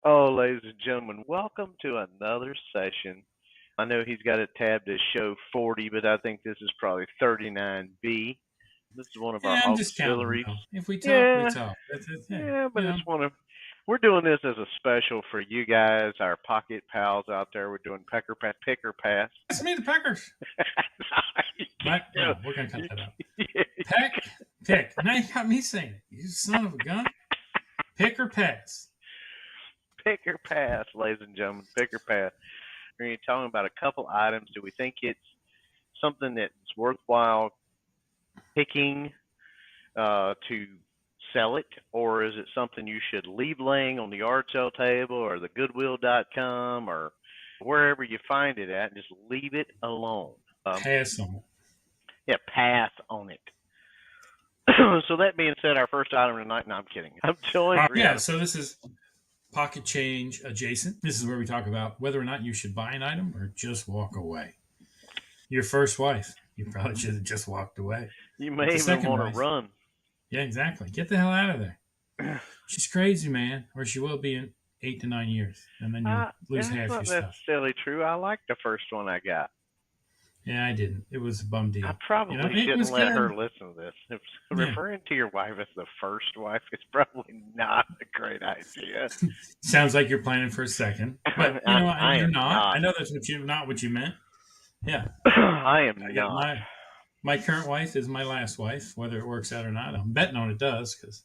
Oh, ladies and gentlemen, welcome to another session. I know he's got it tabbed as show 40, but I think this is probably 39B. This is one of our Yeah, I'm just counting auxiliaries. though. If we talk, we Yeah, talk. That's it. Yeah, yeah, but it's one of we're doing this as a special for you guys, our pocket pals out there. We're doing picker pass. pass me the Packers. No, we're gonna cut that out. Pick. Now you got me saying it. You son of a gun. Pick or pass. Picker pass, ladies and gentlemen, picker pass. We're going to be talking about a couple items. Do we think it's something that's worthwhile picking to sell it, or is it something you should leave laying on the yard sale table or the Goodwill.com or wherever you find it at, and just leave it alone? Pass on it. Yeah, pass on it. So that being said, our first item tonight. No, I'm kidding. I'm joined. Yeah. So this is pocket change adjacent. This is where we talk about whether or not you should buy an item or just walk away. Your first wife, you probably should have just walked away. You may even want to run. Yeah, exactly. Get the hell out of there. She's crazy, man, or she will be in 8 to 9 years, and then you lose half your stuff. That's not necessarily true. I like the first one I got. Yeah, I didn't. It was a bum deal. I probably shouldn't let her listen to this. If referring to your wife as the first wife is probably not a great idea. Sounds like you're planning for a second, but you know you're not. I know that's not what you meant. Yeah, I am not. My current wife is my last wife, whether it works out or not. I'm betting on it does because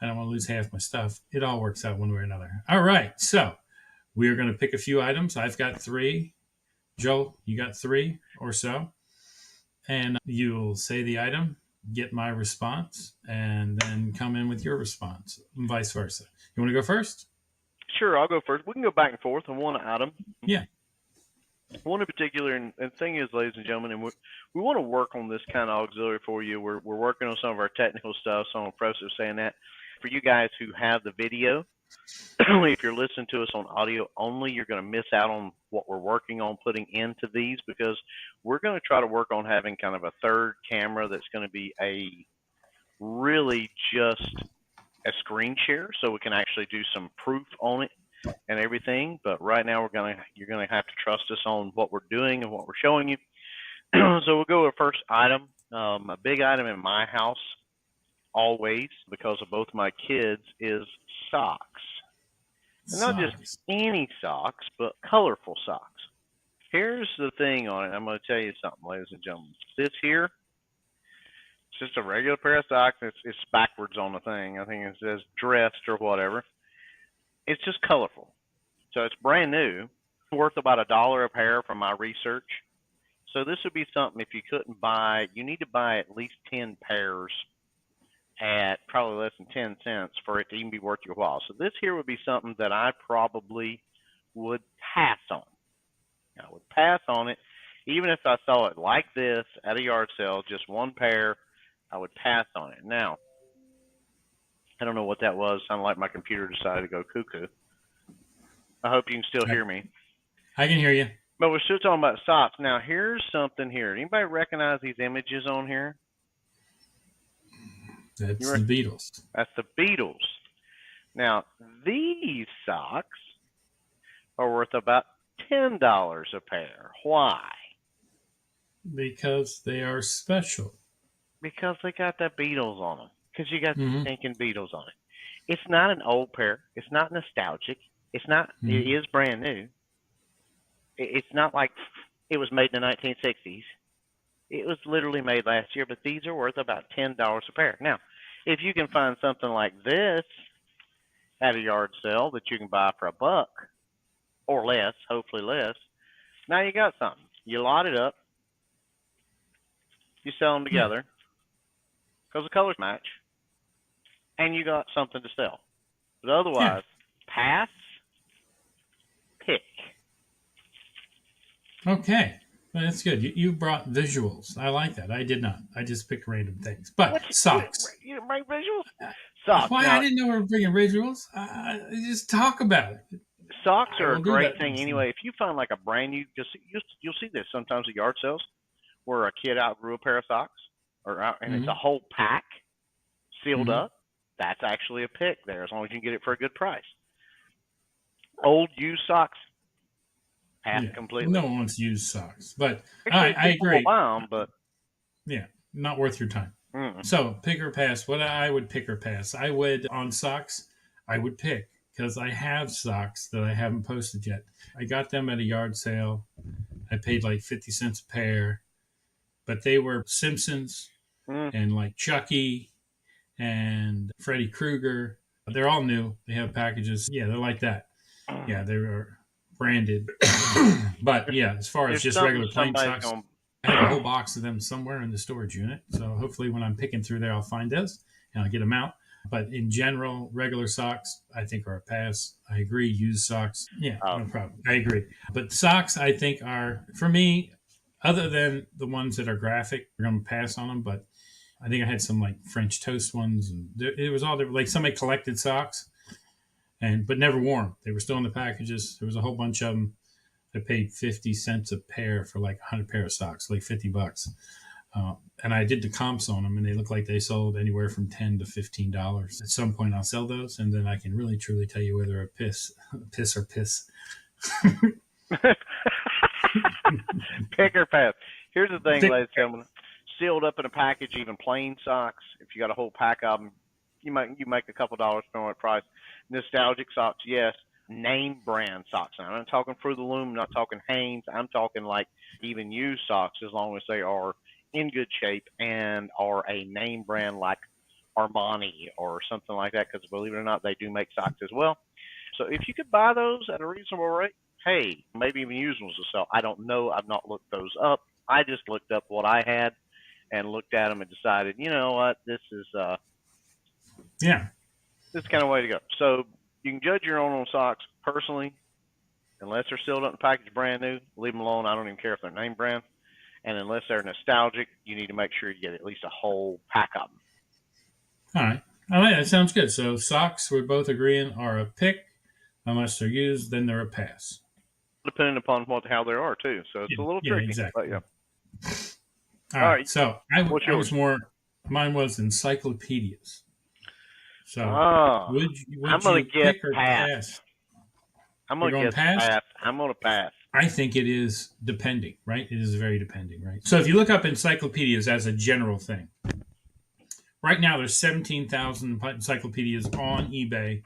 I don't want to lose half my stuff. It all works out one way or another. All right, so we are going to pick a few items. I've got 3. Joe, you got 3 or so. And you'll say the item, get my response, and then come in with your response, and vice versa. You want to go first? Sure, I'll go first. We can go back and forth on one item. Yeah. One in particular, and the thing is, ladies and gentlemen, and we want to work on this kind of auxiliary for you. We're working on some of our technical stuff, so I'm process saying that. For you guys who have the video, if you're listening to us on audio only, you're going to miss out on what we're working on putting into these, because we're going to try to work on having kind of a third camera that's going to be a really just a screen share, so we can actually do some proof on it and everything. But right now you're going to have to trust us on what we're doing and what we're showing you. So we'll go with first item. A big item in my house always, because of both my kids, is socks. And not just any socks, but colorful socks. Here's the thing on it. I'm going to tell you something, ladies and gentlemen. This here, it's just a regular pair of socks. It's backwards on the thing. I think it says dressed or whatever. It's just colorful. So it's brand new, worth about $1 a pair from my research. So this would be something, if you couldn't buy, you need to buy at least 10 pairs at probably less than 10 cents for it to even be worth your while. So this here would be something that I probably would pass on. I would pass on it. Even if I saw it like this at a yard sale, just one pair, I would pass on it. Now, I don't know what that was. Sounded like my computer decided to go cuckoo. I hope you can still hear me. I can hear you. But we're still talking about socks. Now, here's something here. Anybody recognize these images on here? That's the Beatles. That's the Beatles. Now, these socks are worth about $10 a pair. Why? Because they are special. Because they got the Beatles on them. Because you got the stinking Beatles on it. It's not an old pair. It's not nostalgic. It's not. It is brand new. It's not like it was made in the 1960s. It was literally made last year, but these are worth about $10 a pair. Now, if you can find something like this at a yard sale that you can buy for $1 or less, hopefully less, now you got something. You lot it up. You sell them together because the colors match, and you got something to sell. But otherwise, pass, pick. Okay. That's good. You brought visuals. I like that. I did not. I just picked random things. But socks. You didn't bring visuals? Socks. Why? Now, I didn't know we were bringing visuals. Just talk about it. Socks are a great thing anyway. If you find like a brand new, you'll see this sometimes at yard sales where a kid outgrew a pair of socks, and it's a whole pack sealed up. That's actually a pick there, as long as you can get it for a good price. Old used socks, pass Yeah, completely. no one wants used socks, but Actually, I people will agree. buy them, but Yeah, not worth your time. mm-mm. So pick or pass. What I would pick or pass. I would on socks. I would pick because I have socks that I haven't posted yet. I got them at a yard sale. I paid like 50 cents a pair, but they were Simpsons Mm. and like Chucky and Freddy Krueger. They're all new. They have packages. Yeah, they're like that. Yeah, they were branded. But There's, yeah, as far as there's just something regular plain somebody's socks, going I have a whole to. box of them somewhere in the storage unit. So hopefully, when I'm picking through there, I'll find those and I'll get them out. But in general, regular socks, I think, are a pass. I agree. Used socks, yeah, no problem. I agree. But socks, I think, are, for me, other than the ones that are graphic, we're going to pass on them. But I think I had some like French toast ones. And it was all like somebody collected socks, but never wore them. They were still in the packages. There was a whole bunch of them. I paid 50 cents a pair for like 100 pair of socks, like $50. And I did the comps on them, and they look like they sold anywhere from $10 to $15. At some point, I'll sell those, and then I can really truly tell you whether a piss or piss. Pick or pass. Here's the thing, Pick. ladies and gentlemen. Sealed up in a package, even plain socks. If you got a whole pack of them, you make a couple dollars for what price. Nostalgic socks, yes. Name brand socks. Now, I'm not talking Fruit of the Loom, I'm not talking Hanes. I'm talking like even used socks, as long as they are in good shape and are a name brand like Armani or something like that. Because believe it or not, they do make socks as well. So if you could buy those at a reasonable rate, hey, maybe even used ones to sell. I don't know. I've not looked those up. I just looked up what I had and looked at them and decided, you know what, this is Yeah. this kind of way to go. So you can judge your own on socks personally, unless they're sealed up in the package brand new. Leave them alone. I don't even care if they're name brand. And unless they're nostalgic, you need to make sure you get at least a whole pack of them. All right. All right. That sounds good. So socks, we're both agreeing, are a pick. Unless they're used, then they're a pass. Depending upon how they are too. So it's a little Yeah, tricky. exactly. But yeah. All right. So I was more. Mine was encyclopedias. So would I'm you gonna get pick or pass. pass? I'm You're gonna going get pass? pass. I'm gonna pass. I think it is depending, right? It is very depending, right? So if you look up encyclopedias as a general thing, right now there's 17,000 encyclopedias on eBay,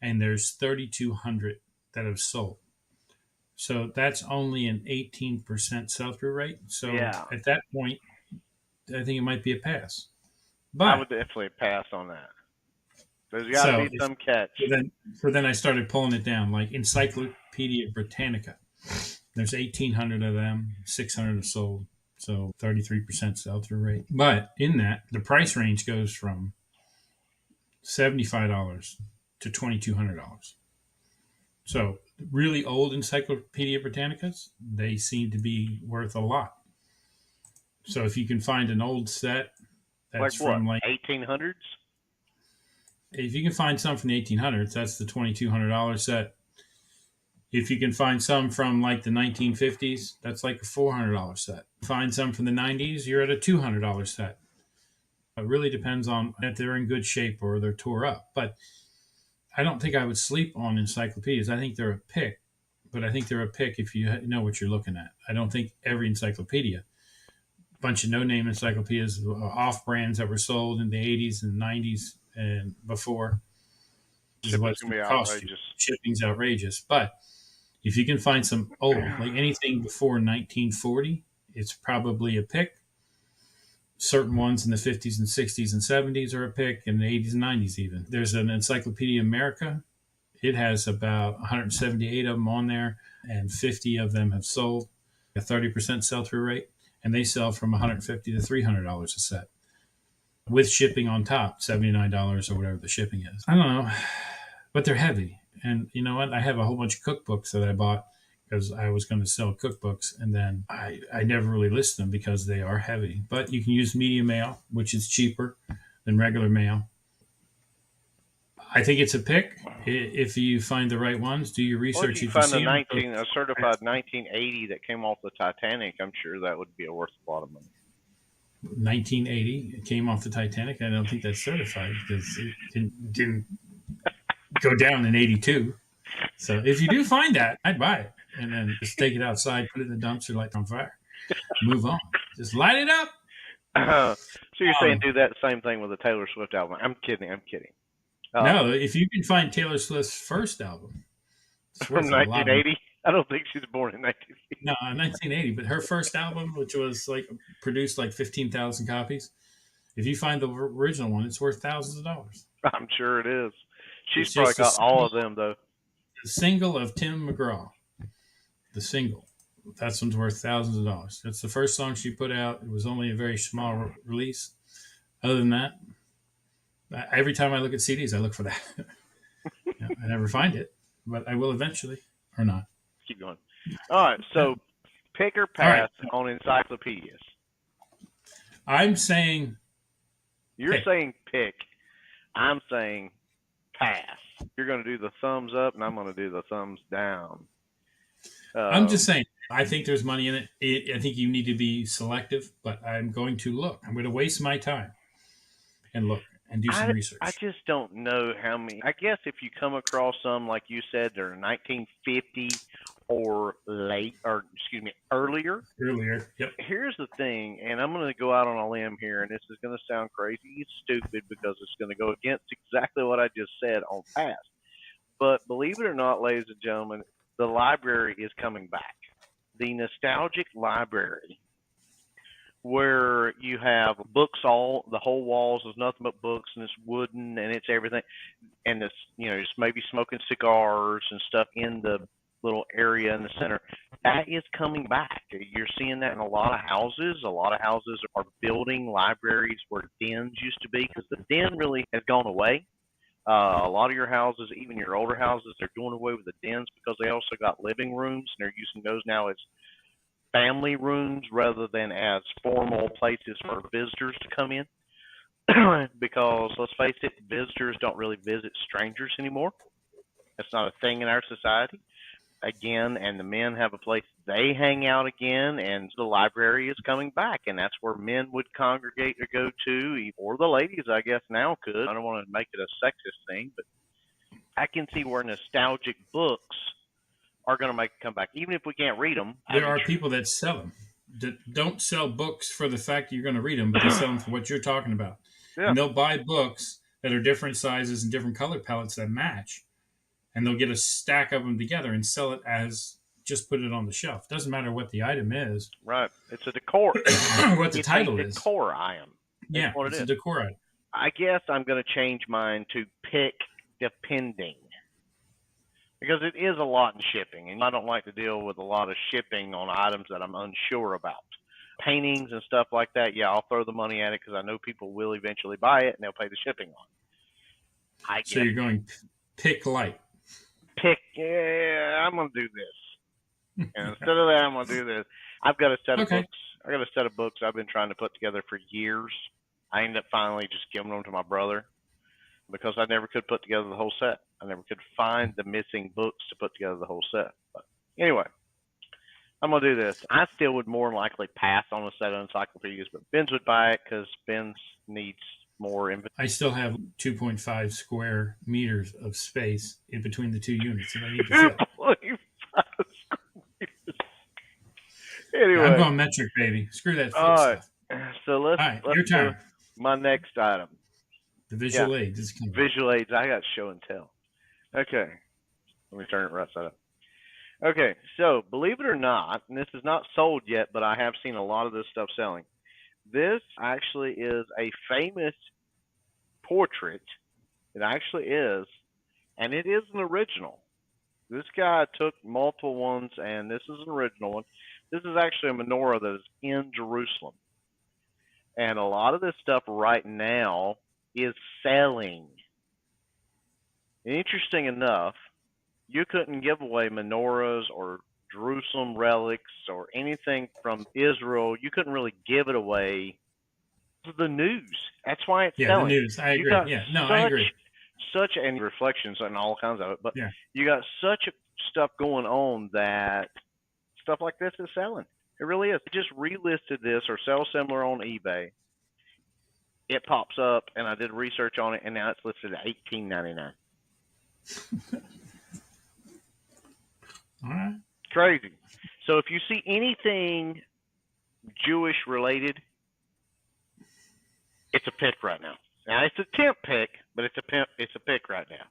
and there's 3,200 that have sold. So that's only an 18% sell-through rate. So Yeah. at that point, I think it might be a pass. I But would definitely pass on that. There's got to be some catch. then I started pulling it down, like Encyclopedia Britannica. There's 1,800 of them, 600 have sold, so 33% sell-through rate. But in that, the price range goes from $75 to $2,200. So really old Encyclopedia Britannicas, they seem to be worth a lot. So if you can find an old set that's Like what? from 1800s? If you can find some from the 1800s, that's the $2,200 set. If you can find some from like the 1950s, that's like a $400 set. Find some from the 90s, you're at a $200 set. It really depends on if they're in good shape or they're tore up. But I don't think I would sleep on encyclopedias. I think they're a pick, but I think they're a pick if you know what you're looking at. I don't think every encyclopedia, a bunch of no-name encyclopedias, off brands that were sold in the 80s and 90s and before, is what's going to cost you. Shipping's outrageous. But if you can find some old, like anything before 1940, it's probably a pick. Certain ones in the 50s and 60s and 70s are a pick, and the 80s and 90s even. There's an Encyclopedia America. It has about 178 of them on there, and 50 of them have sold, a 30% sell-through rate, and they sell from $150 to $300 a set, with shipping on top, $79 or whatever the shipping is. I don't know, but they're heavy. And you know what? I have a whole bunch of cookbooks that I bought because I was going to sell cookbooks, and then I never really list them because they are heavy. But you can use media mail, which is cheaper than regular mail. I think it's a pick if you find the right ones. Do your research. If you find a certified 1980 that came off the Titanic, I'm sure that would be worth a lot of money. 1980, it came off the Titanic. I don't think that's certified because it didn't go down in 82. So if you do find that, I'd buy it and then just take it outside, put it in the dumpster, light it on fire, move on. Just light it up. So you're saying Um, do that same thing with the Taylor Swift album? I'm kidding. I'm kidding. Uh, no, if you can find Taylor Swift's first album, it's from worth a lot of money. 1980. I don't think she was born in 1980. No, 1980, but her first album, which was like produced like 15,000 copies, if you find the original one, it's worth thousands of dollars. I'm sure it is. She's It's probably just got all of them though. a single of Tim McGraw. The single. That one's worth thousands of dollars. That's the first song she put out. It was only a very small release. Other than that, every time I look at CDs, I look for that. I never find it, but I will eventually, or not. Keep going. All right. So pick or All right. pass on Encyclopedias. I'm saying You're pick. saying pick. I'm saying pass. You're going to do the thumbs up, and I'm going to do the thumbs down. I'm just saying. I think there's money in it. I think you need to be selective, but I'm going to look. I'm going to waste my time and look and do some I research. just don't know how many. I guess if you come across some, like you said, they're 1950 or late, or excuse me, earlier. Earlier, yep. Here's the thing, and I'm going to go out on a limb here, and this is going to sound crazy, stupid, because it's going to go against exactly what I just said on past. But believe it or not, ladies and gentlemen, the library is coming back. The nostalgic library, where you have books, all the whole walls is nothing but books, and it's wooden and it's everything, and it's just maybe smoking cigars and stuff in the little area in the center. That is coming back. You're seeing that in a lot of houses. A lot of houses are building libraries where dens used to be, because the den really has gone away. A lot of your houses, even your older houses, they're doing away with the dens because they also got living rooms, and they're using those now as family rooms rather than as formal places for visitors to come in. Because let's face it, visitors don't really visit strangers anymore. That's not a thing in our society. Again, and the men have a place they hang out again, and the library is coming back, and that's where men would congregate or go to, or the ladies, I guess, now could. I don't want to make it a sexist thing, but I can see where nostalgic books are going to make a comeback, even if we can't read them. There are people that sell them. That don't sell books for the fact that you're going to read them, but they sell them for what you're talking about. Yeah. And they'll buy books that are different sizes and different color palettes that match, and they'll get a stack of them together and sell it as just put it on the shelf. Doesn't matter what the item is. Right. It's a decor. What the title is. It's a decor item. Yeah, what it's it a is. decor item. I guess I'm going to change mine to pick depending, because it is a lot in shipping, and I don't like to deal with a lot of shipping on items that I'm unsure about. Paintings and stuff like that, yeah, I'll throw the money at it because I know people will eventually buy it and they'll pay the shipping on it. So you're going pick light. Yeah, I'm going to do this. And instead of that, I'm going to do this. I've got a set of books. I got a set of books I've been trying to put together for years. I ended up finally just giving them to my brother because I never could put together the whole set. I never could find the missing books to put together the whole set. But anyway, I'm going to do this. I still would more than likely pass on a set of encyclopedias, but Ben's would buy it because Ben's needs more inventory. I still have 2.5 square meters of space in between the two units that I need to fill. Anyway, I'm going metric, baby. Screw that stuff. So let's your turn. My next item. The visual aids is coming. Visual aids. I got show and tell. Okay. Let me turn it right side up. Okay, so believe it or not, and this is not sold yet, but I have seen a lot of this stuff selling. This actually is a famous portrait. It actually is, and it is an original. This guy took multiple ones, and this is an original one. This is actually a menorah that is in Jerusalem. And a lot of this stuff right now is selling. Interesting enough, you couldn't give away menorahs or Jerusalem relics or anything from Israel. You couldn't really give it away to the news. That's why it's selling. The news. I agree. I agree. Such and reflections and all kinds of it, but you got such stuff going on that stuff like this is selling. It really is. I just relisted this or sell similar on eBay. It pops up, and I did research on it, and now it's listed at $18.99. Crazy. So if you see anything Jewish related, it's a pick right now. Now it's a temp pick, but it's a pick right now.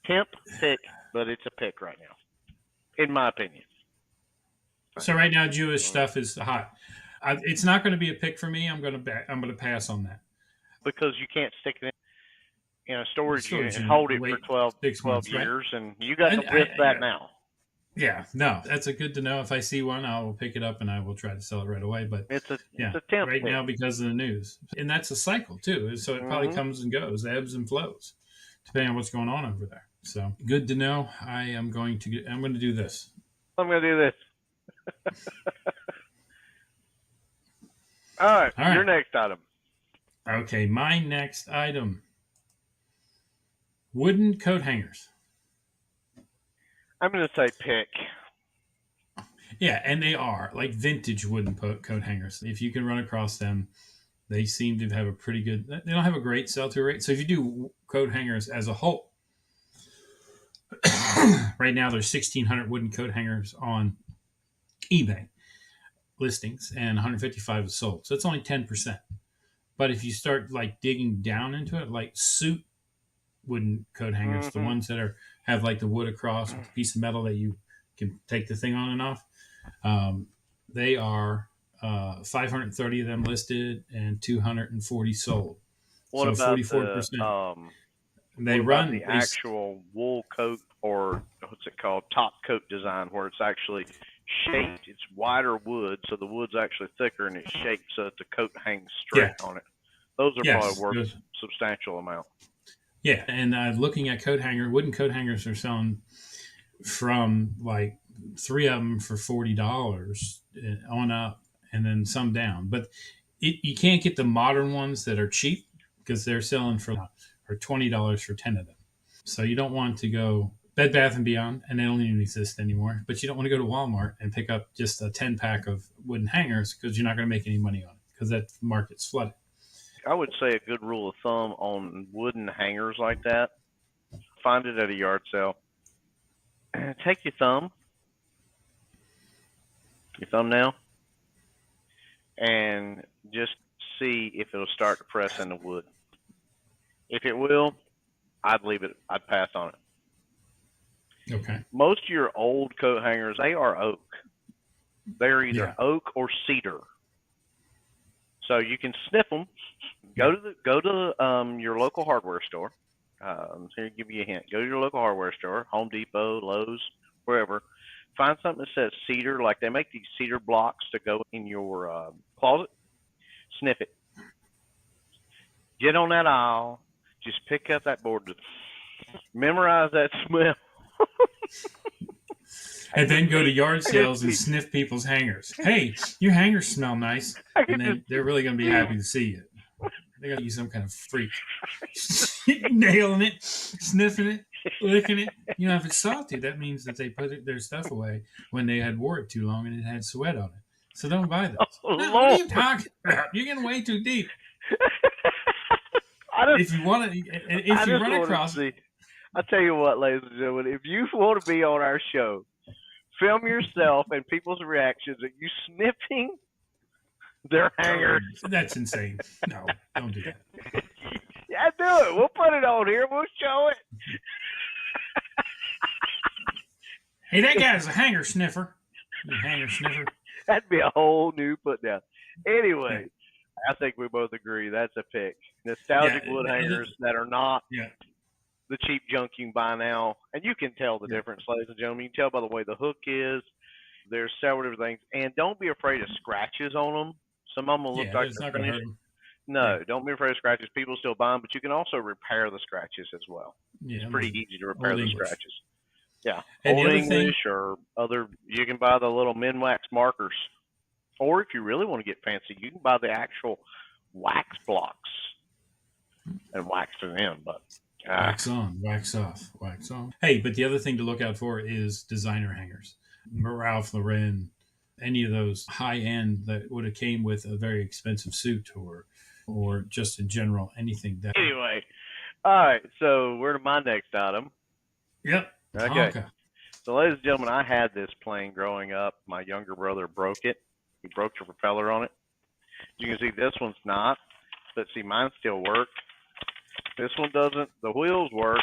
Temp pick, but it's a pick right now, in my opinion. So right now, Jewish stuff is hot. It's not going to be a pick for me. I'm going to pass on that. Because you can't stick it in a storage unit and unit, hold it for 12 months, years, right? and you got to lift that now. Yeah, no, that's a good to know. If I see one, I will pick it up and I will try to sell it right away. But it's a temp right pick. now because of the news, and that's a cycle too. So it probably comes and goes, ebbs and flows, depending on what's going on over there. So good to know. I'm going to do this. I'm going to do this. All right, your next item. Okay, my next item. Wooden coat hangers. I'm going to say pick. Yeah, and they are like vintage wooden coat hangers. If you can run across them, they seem to have a pretty good. They don't have a great sell-through rate. So if you do coat hangers as a whole, right now there's 1,600 wooden coat hangers on eBay listings, and 155 is sold. So it's only 10%. But if you start like digging down into it, like suit wooden coat hangers, the ones that have like the wood across with a piece of metal that you can take the thing on and off, they are 530 of them listed and 240 sold. What about 44%? They run the actual wool coat, or what's it called, top coat design, where it's actually shaped. It's wider wood, so the wood's actually thicker and it's shaped so that the coat hangs straight on it. Those are probably worth a substantial amount. Yeah, and looking at wooden coat hangers are selling from like 3 of them for $40 on up, and then some down. But you can't get the modern ones that are cheap because they're selling for $20 for 10 of them. So you don't want to go Bed Bath & Beyond, and they don't even exist anymore. But you don't want to go to Walmart and pick up just a 10-pack of wooden hangers because you're not going to make any money on it because that market's flooded. I would say a good rule of thumb on wooden hangers like that, find it at a yard sale. Take your thumbnail, and just see if it'll start to press in the wood. If it will, I'd leave it. I'd pass on it. Okay. Most of your old coat hangers, they are oak. They're either oak or cedar. So you can sniff them. Go to your local hardware store. Here, give you a hint. Go to your local hardware store, Home Depot, Lowe's, wherever. Find something that says cedar, like they make these cedar blocks to go in your closet. Sniff it. Get on that aisle. Just pick up that board. Memorize that smell. And then go to yard sales and sniff people's hangers. Hey, your hangers smell nice. And then they're really going to be happy to see it. They're going to be some kind of freak. Nailing it, sniffing it, licking it. You know, if it's salty, that means that they put their stuff away when they had wore it too long and it had sweat on it. So don't buy those. Oh, no, what are you talking about? You're getting way too deep. If you want to, if you run across it. I'll tell you what, ladies and gentlemen, if you want to be on our show, film yourself and people's reactions at you sniffing their hangers. That's insane. No, don't do that. Yeah, do it. We'll put it on here. We'll show it. Hey, that guy's a hanger sniffer. You hanger sniffer. That'd be a whole new put down. Anyway, I think we both agree that's a pick. Nostalgic wood hangers that are not the cheap junk you can buy now. And you can tell the difference, ladies and gentlemen. You can tell by the way the hook is. There's several different things. And don't be afraid of scratches on them. Some of them will look like it's not going to hurt them. No, don't be afraid of scratches. People still buy them, but you can also repair the scratches as well. Yeah, it's pretty easy to repair the scratches. Yeah. And Old English or other, you can buy the little Minwax markers. Or if you really want to get fancy, you can buy the actual wax blocks and wax them in. But wax on, wax off, wax on. Hey, but the other thing to look out for is designer hangers. Ralph Lauren, any of those high end that would have came with a very expensive suit or just in general, anything that. Anyway, all right, so we're to my next item. Yep. Okay. Tonka. So, ladies and gentlemen, I had this plane growing up. My younger brother broke it. He broke the propeller on it. You can see this one's not, but see, mine still work. This one doesn't. The wheels work,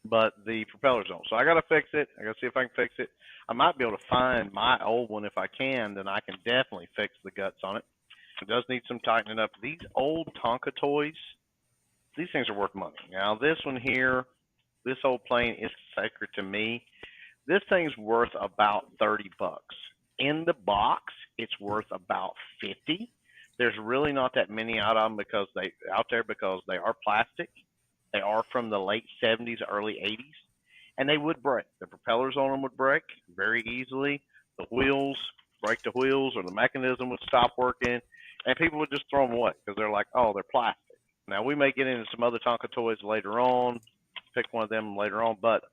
but the propellers don't. So I got to fix it. I got to see if I can fix it. I might be able to find my old one. If I can, then I can definitely fix the guts on it. It does need some tightening up. These old Tonka toys, these things are worth money. Now, this one here, this old plane is sacred to me. This thing's worth about $30. In the box, it's worth about $50. There's really not that many out there because they are plastic. They are from the late 70s, early 80s, and they would break. The propellers on them would break very easily. The wheels, break the wheels, or the mechanism would stop working, and people would just throw them away because they're like, oh, they're plastic. Now, we may get into some other Tonka toys later on, pick one of them later on, but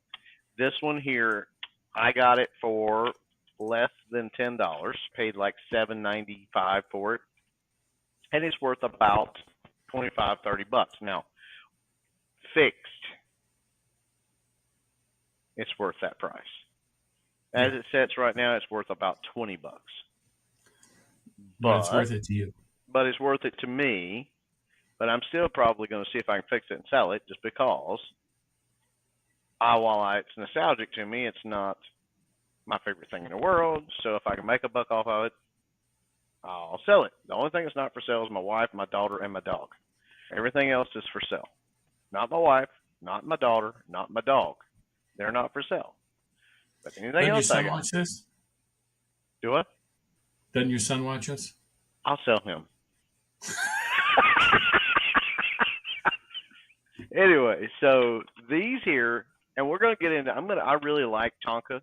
this one here, I got it for less than $10, paid like $7.95 for it, and it's worth about $25-$30. Now, fixed, it's worth that price. As it sits right now, it's worth about $20. But it's worth it to you. But it's worth it to me. But I'm still probably going to see if I can fix it and sell it, just because while it's nostalgic to me, it's not my favorite thing in the world. So if I can make a buck off of it, I'll sell it. The only thing that's not for sale is my wife, my daughter, and my dog. Everything else is for sale. Not my wife, not my daughter, not my dog. They're not for sale. But anything else I got. Doesn't your son watch this? Do what? Doesn't your son watch us? I'll sell him. Anyway, so these here, and we're going to get into. I really like Tonka.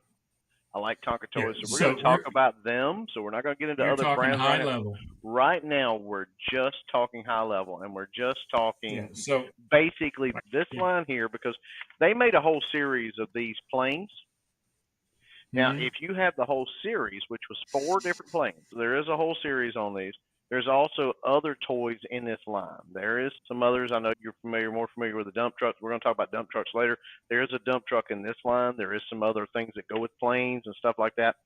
I like Tonka toys, so we're going to talk about them. So we're not going to get into other brands. High level. Right now, we're just talking high level, and we're just talking. So basically, this line here, because they made a whole series of these planes. Now, if you have the whole series, which was 4 different planes, there is a whole series on these. There's also other toys in this line. There is some others. I know you're more familiar with the dump trucks. We're going to talk about dump trucks later. There is a dump truck in this line. There is some other things that go with planes and stuff like that.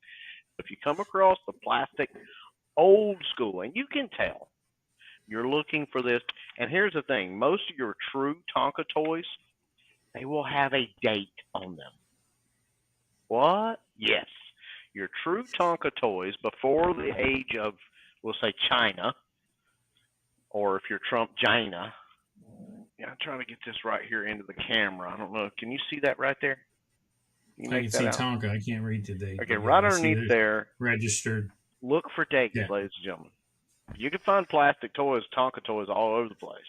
If you come across the plastic old school, and you can tell, you're looking for this. And here's the thing. Most of your true Tonka toys, they will have a date on them. What? Yes. Your true Tonka toys, before the age of, we'll say, China, or if you're Trump, China. Yeah, I'm trying to get this right here into the camera. I don't know. Can you see that right there? I can see Tonka. I can't read the date. Okay, right underneath there. Registered. Look for dates, ladies and gentlemen. You can find plastic toys, Tonka toys, all over the place.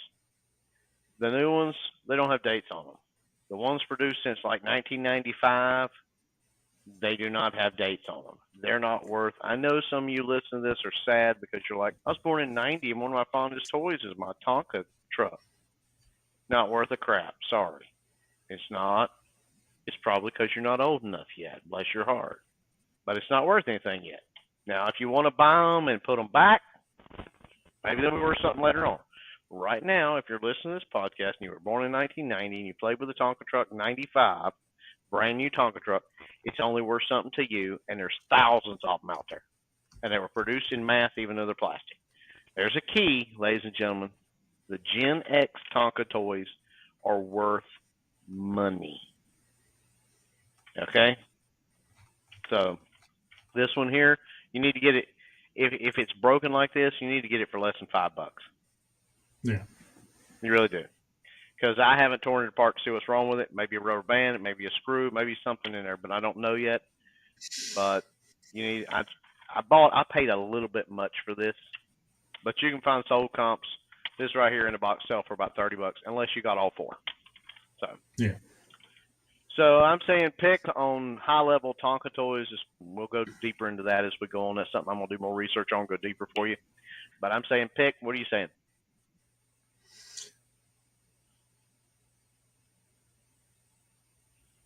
The new ones, they don't have dates on them. The ones produced since like 1995, they do not have dates on them. They're not worth. I know some of you listening to this are sad because you're like, I was born in '90 and one of my fondest toys is my Tonka truck. Not worth a crap. Sorry. It's not. It's probably because you're not old enough yet. Bless your heart. But it's not worth anything yet. Now, if you want to buy them and put them back, maybe they'll be worth something later on. Right now, if you're listening to this podcast and you were born in 1990 and you played with a Tonka truck 95, brand new Tonka truck, it's only worth something to you, and there's thousands of them out there. And they were produced in mass, even though they're plastic. There's a key, ladies and gentlemen. The Gen X Tonka toys are worth money. Okay? So, this one here, you need to get it, if it's broken like this, you need to get it for less than $5. Yeah. You really do. Because I haven't torn it apart to see what's wrong with it. Maybe a rubber band, it may be a screw, maybe something in there, but I don't know yet. But you need. I paid a little bit much for this, but you can find sold comps. This right here in the box sell for about $30, unless you got all 4. So yeah. So I'm saying pick on high level Tonka toys. We'll go deeper into that as we go on. That's something I'm gonna do more research on, go deeper for you. But I'm saying pick. What are you saying?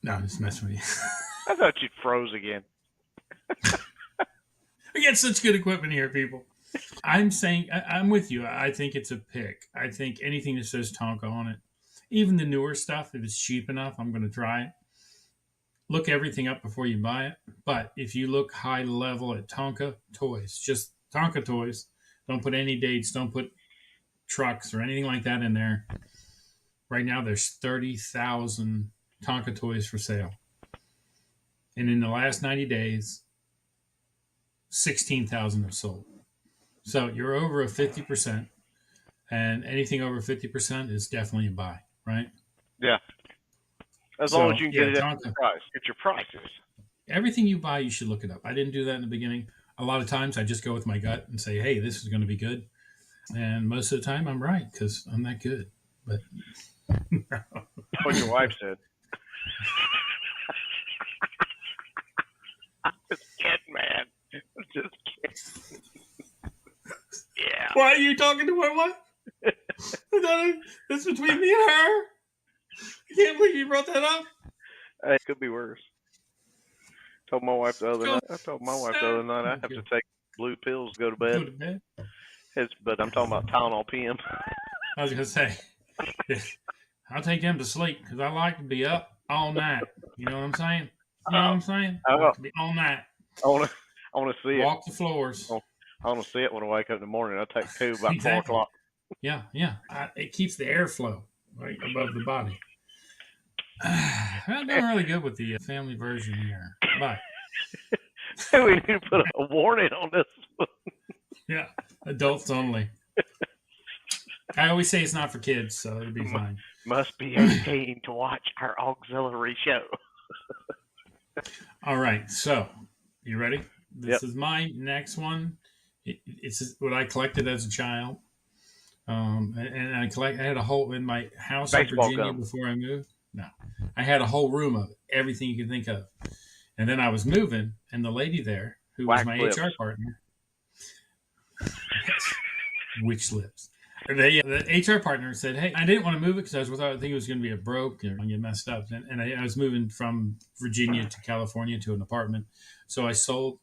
No, I'm just messing with you. I thought you'd froze again. We get such good equipment here, people. I'm saying, I'm with you. I think it's a pick. I think anything that says Tonka on it, even the newer stuff, if it's cheap enough, I'm going to try it. look everything up before you buy it. But if you look high level at Tonka toys, just Tonka toys, don't put any dates, don't put trucks or anything like that in there. Right now, there's 30,000 Tonka toys for sale. And in the last 90 days, 16,000 have sold. So you're over a 50%. And anything over 50% is definitely a buy, right? Yeah. As long as you can get it at Tonka, your price. Get your prices. everything you buy, you should look it up. I didn't do that in the beginning. A lot of times I just go with my gut and say, hey, this is going to be good. And most of the time I'm right because I'm that good. But What your wife said. I'm just kidding, man. I'm just kidding. Yeah. Why are you talking to my wife? That's between me and her. I can't believe you brought that up. It could be worse. Told my wife the other night. I told my wife the other night I have to take blue pills to go to bed. Go to bed. But I'm talking about Tylenol PM. I was gonna say, I'll take them to sleep because I like to be up all night. You know what I'm saying? You know what I'm saying? I like to be all night. I want to see it. Walk the floors. I want to see it when I wake up in the morning. I take two about 4 o'clock. Yeah. It keeps the airflow right above the body. I'm doing really good with the family version here. But we need to put a warning on this one. Yeah, adults only. I always say it's not for kids, so it'll be fine. Must be 18 to watch our auxiliary show. All right, so you ready? This is my next one. It's what I collected as a child. And I had a whole in my house Baseball in Virginia gum. before I moved. No, I had a whole room of it, everything you can think of. And then I was moving, and the lady there, who was my HR partner, witch lips. The HR partner said, "Hey, I didn't want to move it because I think it was going to be a broke and get messed up. And I was moving from Virginia to California to an apartment, so I sold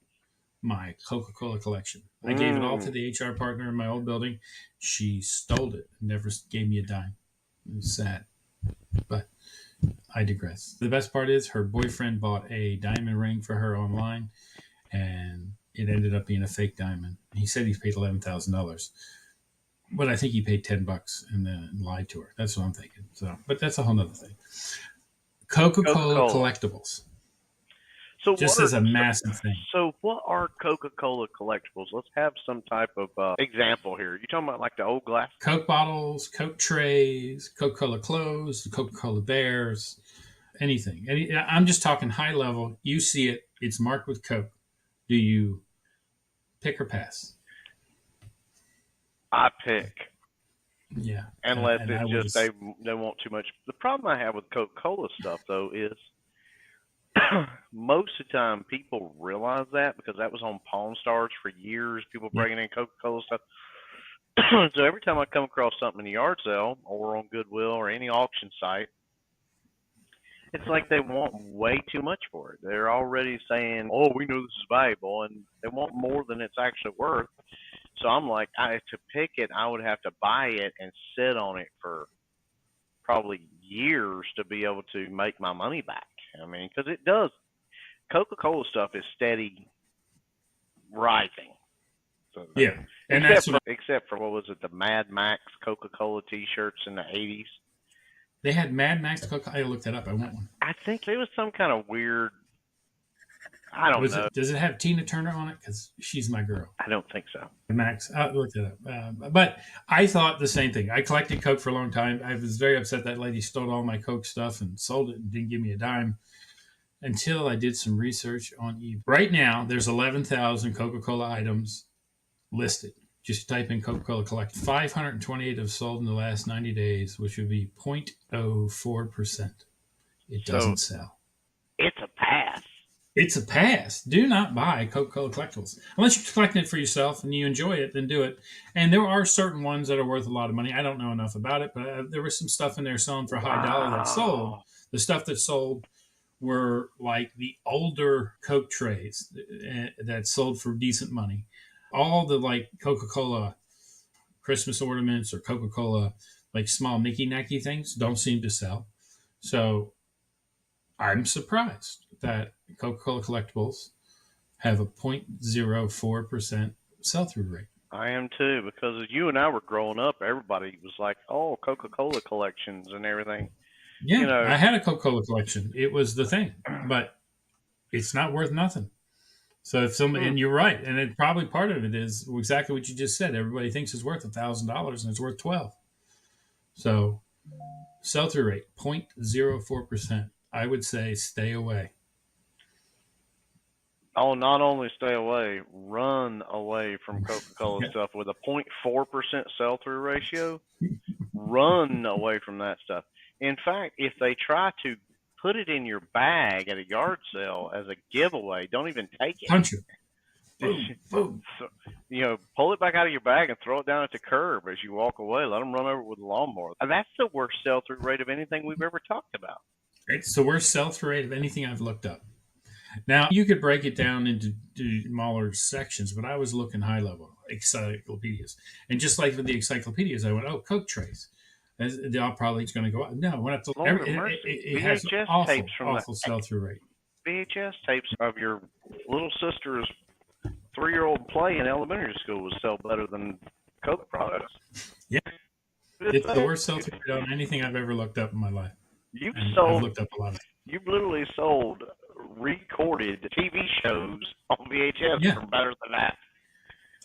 my Coca-Cola collection. I gave it all to the HR partner in my old building. She stole it and never gave me a dime. It was sad, but I digress. The best part is her boyfriend bought a diamond ring for her online, and it ended up being a fake diamond. He said he paid $11,000, but I think he paid $10 and then lied to her. That's what I'm thinking. So, but that's a whole other thing. Coca-Cola collectibles. So just as a massive thing. So what are Coca-Cola collectibles? Let's have some type of example here. You talking about like the old glass? Coke bottles, Coke trays, Coca-Cola clothes, the Coca-Cola bears, anything. I'm just talking high level. You see it. It's marked with Coke. Do you pick or pass? I pick. Yeah. Unless it's just they want too much. The problem I have with Coca-Cola stuff, though, is most of the time people realize that because that was on Pawn Stars for years, people bringing in Coca-Cola stuff. So every time I come across something in the yard sale or on Goodwill or any auction site, it's like they want way too much for it. They're already saying, oh, we know this is valuable, and they want more than it's actually worth. So I'm like, to pick it, I would have to buy it and sit on it for probably years to be able to make my money back. I mean, because it does. Coca-Cola stuff is steady rising. So, yeah. And except for what was it, the Mad Max Coca-Cola T-shirts in the 80s? They had Mad Max Coca. I looked that up. I want one. I think it was some kind of weird. I don't know. Does it have Tina Turner on it? Because she's my girl. I don't think so. Max, I looked it up. But I thought the same thing. I collected Coke for a long time. I was very upset that lady stole all my Coke stuff and sold it and didn't give me a dime until I did some research on eBay. Right now, there's 11,000 Coca-Cola items listed. Just type in Coca-Cola collect. 528 have sold in the last 90 days, which would be 0.04%. It doesn't sell. It's a pass. It's a pass. Do not buy Coca-Cola collectibles. Unless you're collecting it for yourself and you enjoy it, then do it. And there are certain ones that are worth a lot of money. I don't know enough about it, but there was some stuff in there selling for high dollar that sold. The stuff that sold were like the older Coke trays that sold for decent money. All the like Coca-Cola Christmas ornaments or Coca-Cola like small Nicky-Nacky things don't seem to sell. So I'm surprised. that Coca-Cola Collectibles have a 0.04% sell-through rate. I am too, because as you and I were growing up, everybody was like, "Oh, Coca-Cola collections and everything." Yeah, You know, I had a Coca-Cola collection. It was the thing, but it's not worth nothing. So if somebody, and you're right, and it probably part of it is exactly what you just said. Everybody thinks it's worth $1,000 and it's worth 12. So sell-through rate 0.04%. I would say stay away. oh, not only stay away, run away from Coca-Cola stuff with a 0.4% sell-through ratio. Run away from that stuff. In fact, if they try to put it in your bag at a yard sale as a giveaway, don't even take it. Punch it. Boom, boom. So, you know, pull it back out of your bag and throw it down at the curb as you walk away. Let them run over it with a lawnmower. That's the worst sell-through rate of anything we've ever talked about. It's the worst sell-through rate of anything I've looked up. Now, you could break it down into smaller sections, but I was looking high level, encyclopedias. And just like with the encyclopedias, I went, oh, Coke trays. They're probably going to go up. No, went up to it has awful sell-through rate. VHS tapes of your little sister's 3-year-old play in elementary school would sell better than Coke products. Yeah. It's the worst sell-through rate on anything I've ever looked up in my life. I've looked up a lot of it. You've literally sold recorded TV shows on VHS for better than that.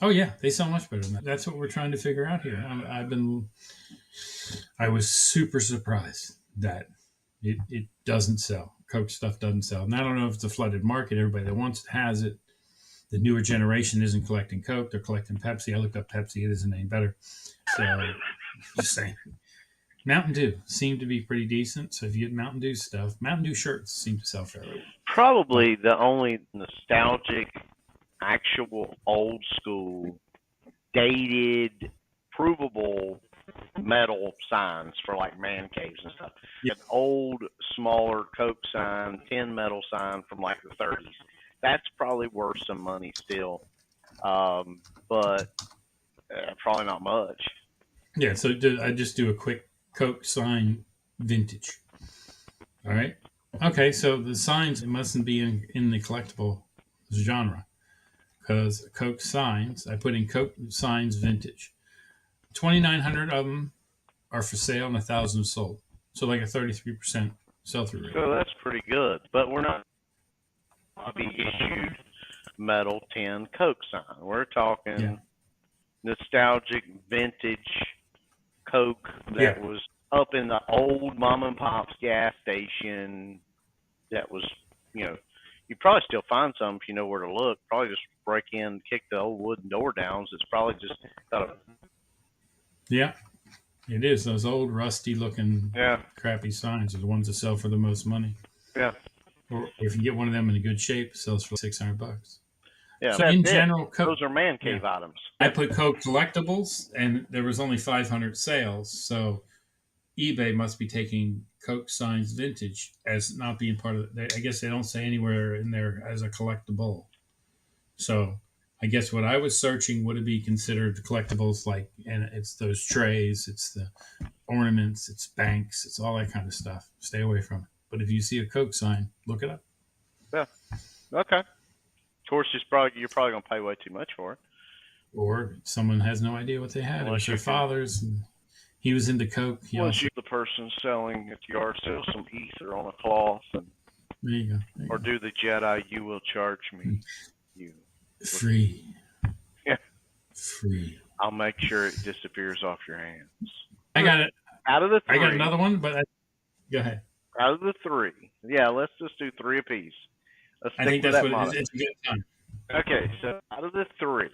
Oh yeah, they sell much better than that. That's what we're trying to figure out here. I was super surprised that it doesn't sell. Coke stuff doesn't sell. And I don't know if it's a flooded market. Everybody that wants it has it. The newer generation isn't collecting Coke. They're collecting Pepsi. I looked up Pepsi. It isn't any better. So just saying. Mountain Dew seemed to be pretty decent. So if you get Mountain Dew stuff, Mountain Dew shirts seem to sell fairly well. Probably the only nostalgic, actual old school, dated, provable metal signs for like man caves and stuff. An old, smaller Coke sign, tin metal sign from like the 30s. That's probably worth some money still, but probably not much. Yeah, so I just do a quick Coke sign vintage. All right. Okay, so the signs mustn't be in the collectible genre because Coke signs, I put in Coke signs vintage. 2,900 of them are for sale and 1,000 sold. So like a 33% sell-through rate. So that's pretty good, but we're not be issued metal tin Coke sign. We're talking nostalgic vintage Coke that was up in the old mom and pop's gas station. That was, you probably still find some if you know where to look. Probably just break in, kick the old wooden door down. It's probably just got a. Yeah, it is. Those old rusty looking crappy signs are the ones that sell for the most money. Yeah. Or if you get one of them in a good shape, it sells for $600. Yeah. So in general, Coke, those are man cave items. I put Coke Collectibles, and there was only 500 sales. So eBay must be taking Coke signs vintage as not being part of it. I guess they don't say anywhere in there as a collectible. So I guess what I was searching would it be considered collectibles, and it's those trays, it's the ornaments, it's banks, it's all that kind of stuff. Stay away from it. But if you see a Coke sign, look it up. Yeah. Okay. Of course, you're probably going to pay way too much for it. Or someone has no idea what they had. It was their father's. And he was into Coke. Once you're the person selling at the yard sale some ether on a cloth. And, there you go. Or do the Jedi, you will charge me. Free. Yeah. Free. I'll make sure it disappears off your hands. I got it. Out of the 3. I got another one, but go ahead. Out of the 3. Yeah, let's just do 3 apiece. I think that's what it is. It's a good time. Okay, so out of the 3,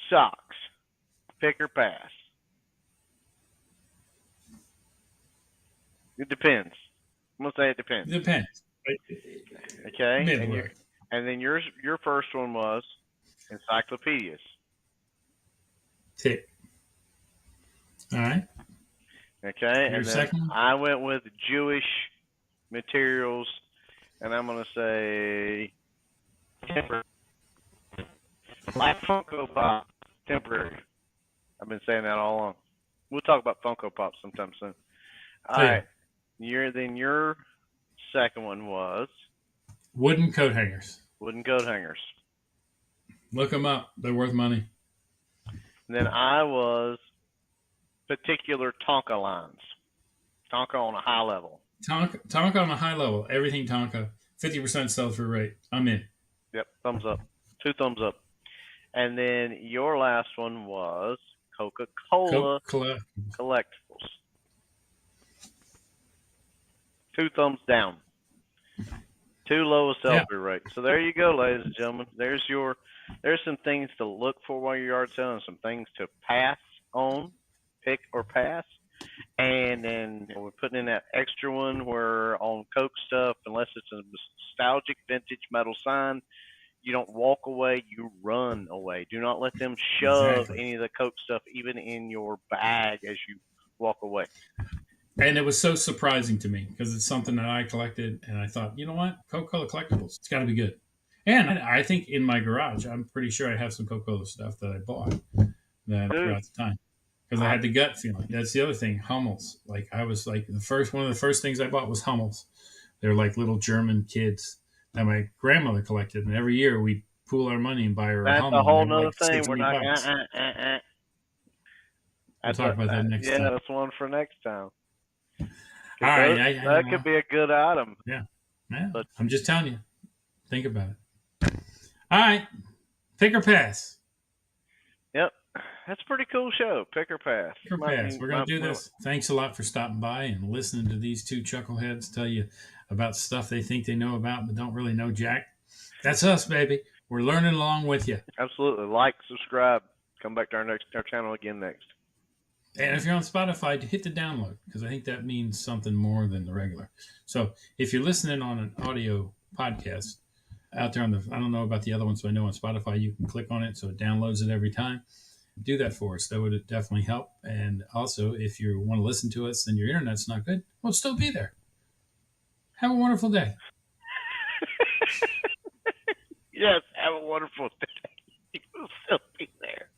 socks, pick or pass. It depends. I'm gonna say it depends. It depends. Okay. And then your first one was Encyclopedias. Tip. All right. Okay. Your and then second? I went with Jewish materials, and I'm gonna say temporary. Like Funko Pop, temporary. I've been saying that all along. We'll talk about Funko Pop sometime soon. All right. Your second one was Wooden coat hangers. wooden coat hangers. Look them up. They're worth money. And then I was particular Tonka lines. Tonka on a high level. Tonka on a high level. Everything Tonka. 50% sell-through rate. I'm in. Yep, thumbs up. 2 thumbs up. And then your last one was Coca-Cola Collectibles. 2 thumbs down. Too low a sell-through rate. So there you go, ladies and gentlemen. There's some things to look for while you're yard selling, some things to pass on, pick or pass. And then we're putting in that extra one where on Coke stuff, unless it's a nostalgic vintage metal sign, you don't walk away, you run away. Do not let them shove any of the Coke stuff even in your bag as you walk away. And it was so surprising to me because it's something that I collected, and I thought, you know what? Coca-Cola Collectibles. It's got to be good. And I think in my garage, I'm pretty sure I have some Coca-Cola stuff that I bought that throughout the time. Because I had the gut feeling. That's the other thing. Hummels. Like I was like one of the first things I bought was Hummels. They're like little German kids that my grandmother collected, and every year we pool our money and buy her a Hummel. That's a whole nother thing. We're not. We'll talk about that next time. Yeah, that's one for next time. All right, that could be a good item. Yeah. But I'm just telling you. Think about it. All right, pick or pass. Yep. That's a pretty cool show. Pick or pass. Pick or pass. We're going to do this. Thanks a lot for stopping by and listening to these two chuckleheads tell you about stuff they think they know about but don't really know jack. That's us, baby. We're learning along with you. Absolutely. Like, subscribe. Come back to our channel again next. And if you're on Spotify, hit the download because I think that means something more than the regular. So if you're listening on an audio podcast out there I don't know about the other ones, so I know on Spotify you can click on it so it downloads it every time. Do that for us. That would definitely help. And also, if you want to listen to us and your internet's not good, we'll still be there. Have a wonderful day. Yes, have a wonderful day. We'll still be there.